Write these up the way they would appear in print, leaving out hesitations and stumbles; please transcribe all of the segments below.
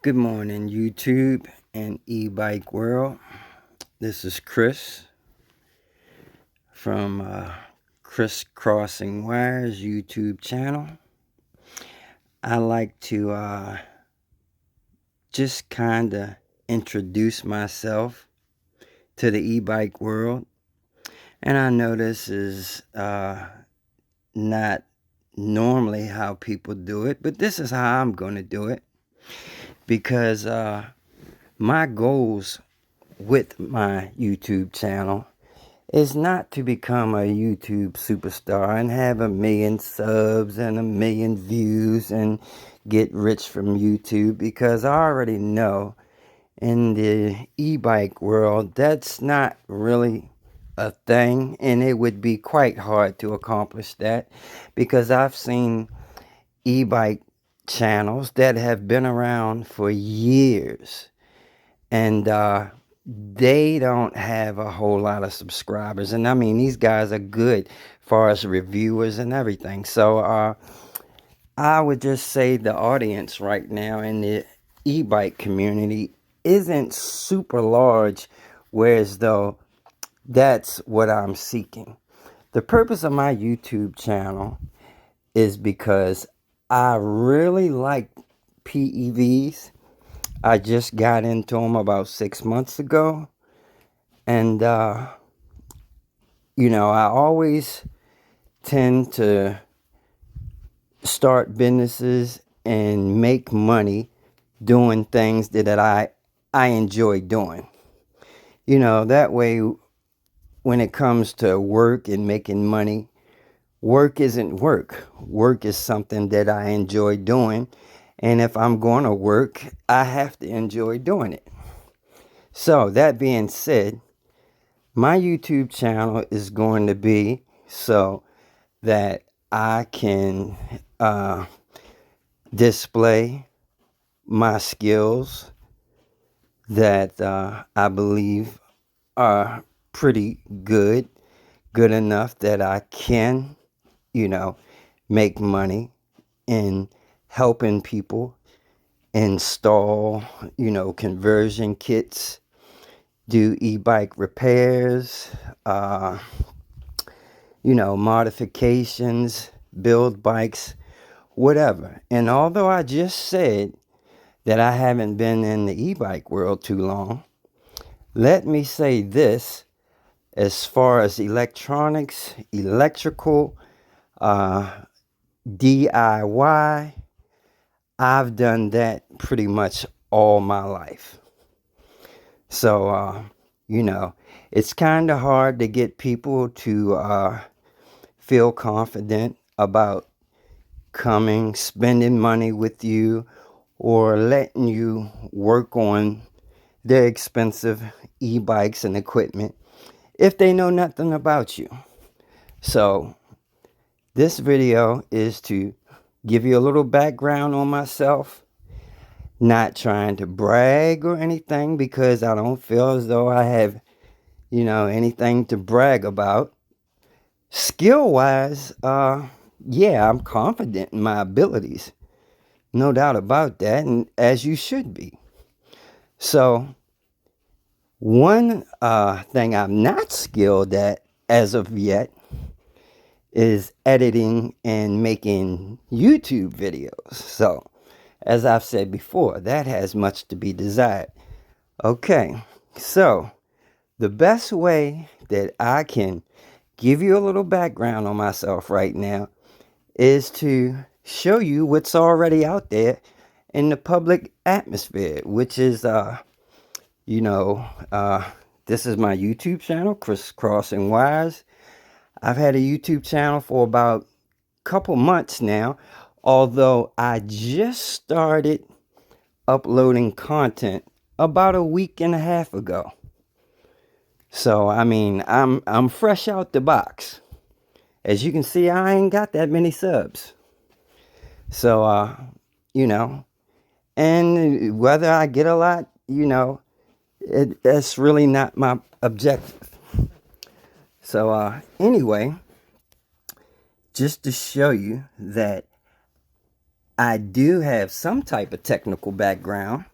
Good morning, YouTube and e-bike world. This is Chris from Chris Crossing Wires YouTube channel. I like to just kind of introduce myself to the e-bike world, and I know this is not normally how people do it, but this is how I'm going to do it because my goals with my YouTube channel is not to become a YouTube superstar and have 1,000,000 subs and 1,000,000 views and get rich from YouTube, because I already know in the e-bike world that's not really a thing, and it would be quite hard to accomplish that, because I've seen e-bike channels that have been around for years, and they don't have a whole lot of subscribers. And I mean, these guys are good far as reviewers and everything. So I would just say the audience right now in the e-bike community isn't super large, whereas though that's what I'm seeking. The purpose of my YouTube channel is because I really like PEVs. I just got into them about 6 months ago. And, I always tend to start businesses and make money doing things that I enjoy doing. That way, when it comes to work and making money, work isn't work. Work is something that I enjoy doing. And if I'm going to work, I have to enjoy doing it. So, that being said, my YouTube channel is going to be so that I can display my skills that I believe are pretty good enough that I can, make money in helping people install, conversion kits, do e-bike repairs, modifications, build bikes, whatever. And although I just said that I haven't been in the e-bike world too long, let me say this: as far as electronics, electrical, DIY, I've done that pretty much all my life. So, it's kind of hard to get people to feel confident about spending money with you, or letting you work on their expensive e-bikes and equipment if they know nothing about you. So this video is to give you a little background on myself, not trying to brag or anything, because I don't feel as though I have, anything to brag about. Skill-wise, yeah, I'm confident in my abilities. No doubt about that, and as you should be. So, one thing I'm not skilled at as of yet is editing and making YouTube videos. So, as I've said before, that has much to be desired. Okay, so the best way that I can give you a little background on myself right now is to show you what's already out there in the public atmosphere, which is, this is my YouTube channel, Chris Crossing Wires. I've had a YouTube channel for about a couple months now, although I just started uploading content about a week and a half ago. So, I mean, I'm fresh out the box. As you can see, I ain't got that many subs. So, and whether I get a lot, that's really not my objective. So, anyway, just to show you that I do have some type of technical background,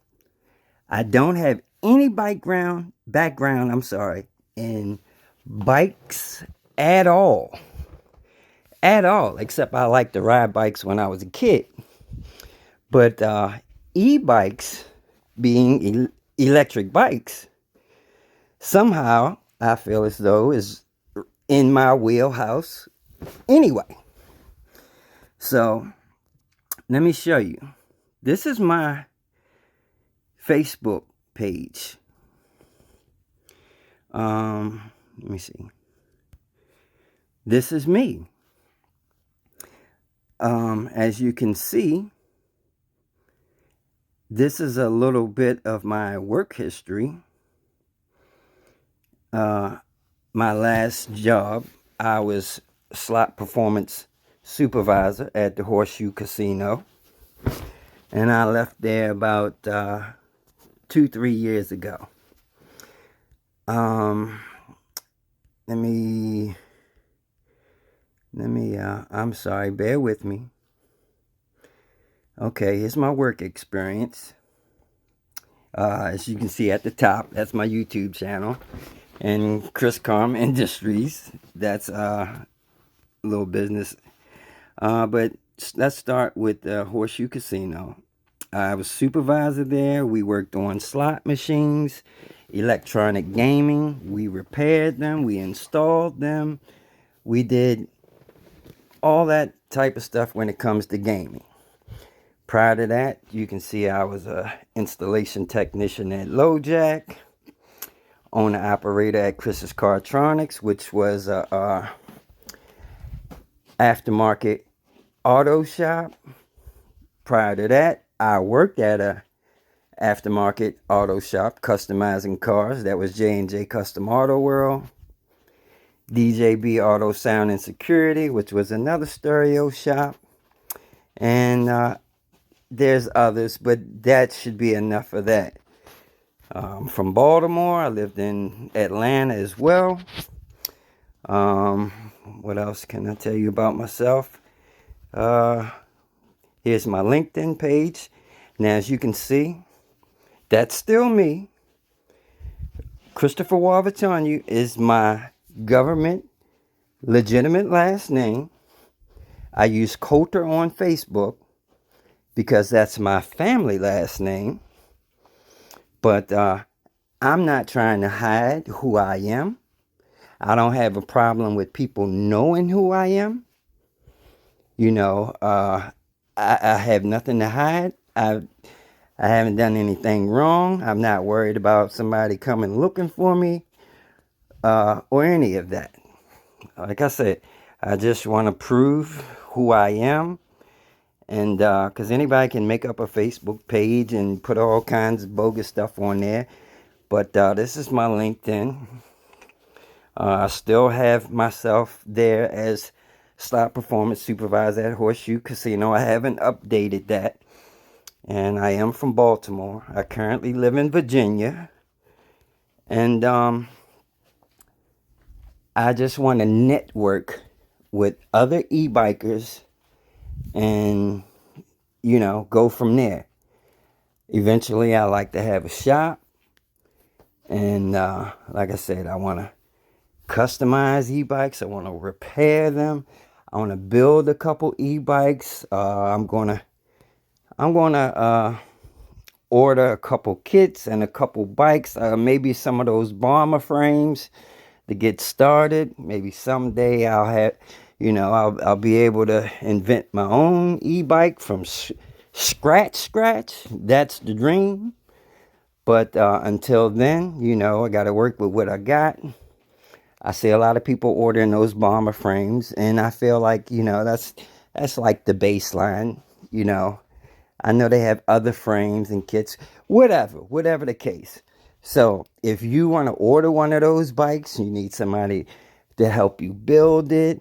I don't have any background, I'm sorry, in bikes at all. At all, except I liked to ride bikes when I was a kid. But e-bikes, being electric bikes, somehow I feel as though is in my wheelhouse anyway. So let me show you. This is my Facebook page. Let me see. This is me. As you can see, this is a little bit of my work history. My last job, I was slot performance supervisor at the Horseshoe Casino, and I left there about 2-3 years ago. I'm sorry, bear with me. Okay, here's my work experience. As you can see at the top, that's my YouTube channel. And Chris Carm Industries, that's a little business. But let's start with Horseshoe Casino. I was supervisor there. We worked on slot machines, electronic gaming. We repaired them. We installed them. We did all that type of stuff when it comes to gaming. Prior to that, you can see I was a installation technician at LoJack, owner operator at Chris's Cartronics, which was a aftermarket auto shop. Prior to that, I worked at a aftermarket auto shop customizing cars. That was J&J Custom Auto World. DJB Auto Sound and Security, which was another stereo shop. And there's others, but that should be enough of that. From Baltimore, I lived in Atlanta as well. What else can I tell you about myself? Here's my LinkedIn page. Now, as you can see, that's still me. Christopher Wavatonu is my government legitimate last name. I use Coulter on Facebook because that's my family last name. But I'm not trying to hide who I am. I don't have a problem with people knowing who I am. You know, I have nothing to hide. I haven't done anything wrong. I'm not worried about somebody coming looking for me or any of that. Like I said, I just want to prove who I am. And because anybody can make up a Facebook page and put all kinds of bogus stuff on there. But this is my LinkedIn. I still have myself there as slot performance supervisor at Horseshoe Casino. I haven't updated that. And I am from Baltimore. I currently live in Virginia. And I just want to network with other e-bikers and, you know, go from there. Eventually, I like to have a shop. And like I said, I want to customize e-bikes. I want to repair them. I want to build a couple e-bikes. I'm gonna order a couple kits and a couple bikes. Maybe some of those bomber frames to get started. Maybe someday I'll have, you know, I'll be able to invent my own e-bike from scratch. That's the dream. But until then, you know, I got to work with what I got. I see a lot of people ordering those bomber frames, and I feel like, you know, that's like the baseline. You know, I know they have other frames and kits, whatever the case. So if you want to order one of those bikes, you need somebody to help you build it,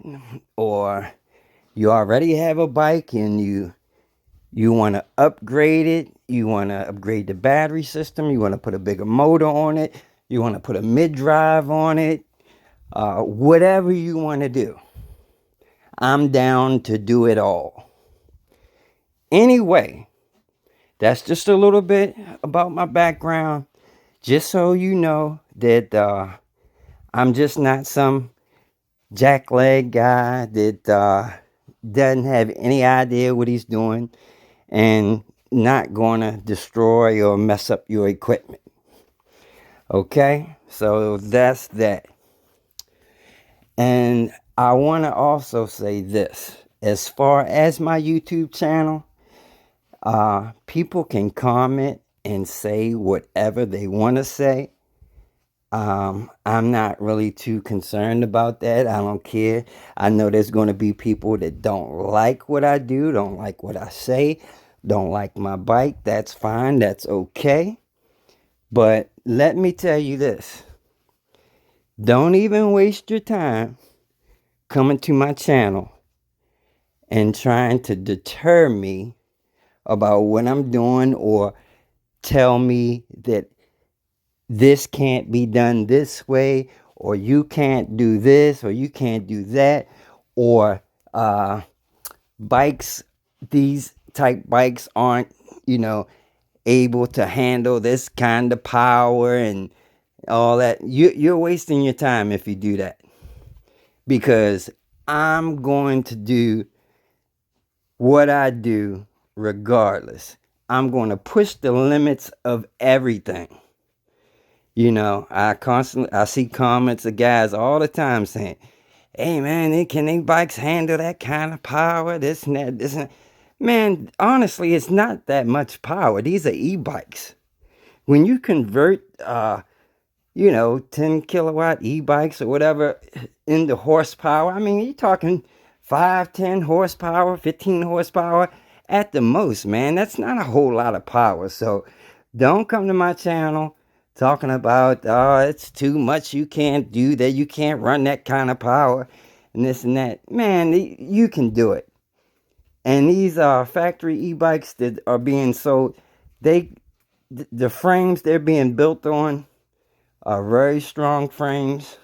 or you already have a bike and you want to upgrade it, you want to upgrade the battery system, you want to put a bigger motor on it, you want to put a mid-drive on it, whatever you want to do, I'm down to do it all. Anyway, That's just a little bit about my background, just so you know that I'm just not some jackleg guy that doesn't have any idea what he's doing and not going to destroy or mess up your equipment. Okay, so that's that. And I want to also say this, as far as my YouTube channel, people can comment and say whatever they want to say. I'm not really too concerned about that. I don't care. I know there's going to be people that don't like what I do, don't like what I say, don't like my bike. That's fine. That's okay. But let me tell you this. Don't even waste your time coming to my channel and trying to deter me about what I'm doing or tell me that this can't be done this way, or you can't do this, or you can't do that, or bikes, these type bikes aren't, able to handle this kind of power and all that. You're wasting your time if you do that, because I'm going to do what I do regardless. I'm going to push the limits of everything. I see comments of guys all the time saying, "Hey man, can they bikes handle that kind of power? This and that, this and that." Man, honestly, it's not that much power. These are e-bikes. When you convert 10 kilowatt e-bikes or whatever into horsepower, I mean, you're talking 5, 10 horsepower, 15 horsepower at the most, man. That's not a whole lot of power. So don't come to my channel talking about, oh, it's too much, you can't do that, you can't run that kind of power, and this and that. Man, you can do it. And these factory e-bikes that are being sold, the frames they're being built on are very strong frames.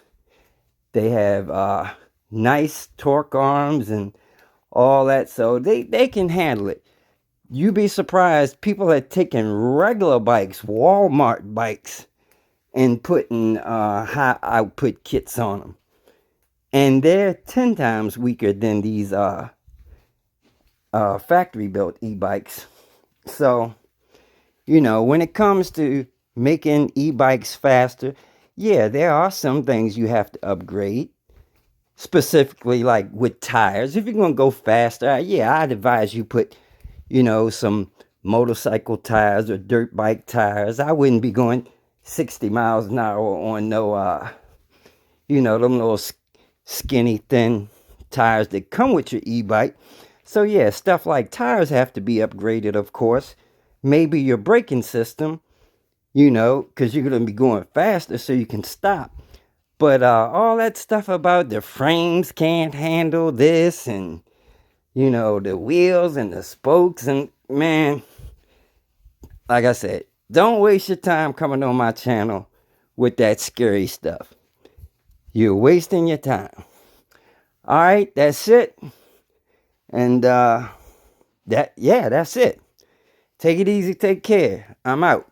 They have nice torque arms and all that, so they can handle it. You'd be surprised, people are taking regular bikes, Walmart bikes, and putting high output kits on them. And they're 10 times weaker than these factory built e-bikes. So, when it comes to making e-bikes faster, yeah, there are some things you have to upgrade. Specifically, like with tires. If you're going to go faster, yeah, I'd advise you put, some motorcycle tires or dirt bike tires. I wouldn't be going 60 miles an hour on no, them little skinny, thin tires that come with your e-bike. So yeah, stuff like tires have to be upgraded, of course. Maybe your braking system, because you're going to be going faster so you can stop. But all that stuff about the frames can't handle this and, the wheels and the spokes and, man, like I said, don't waste your time coming on my channel with that scary stuff. You're wasting your time. All right, that's it. And that's it. Take it easy, take care. I'm out.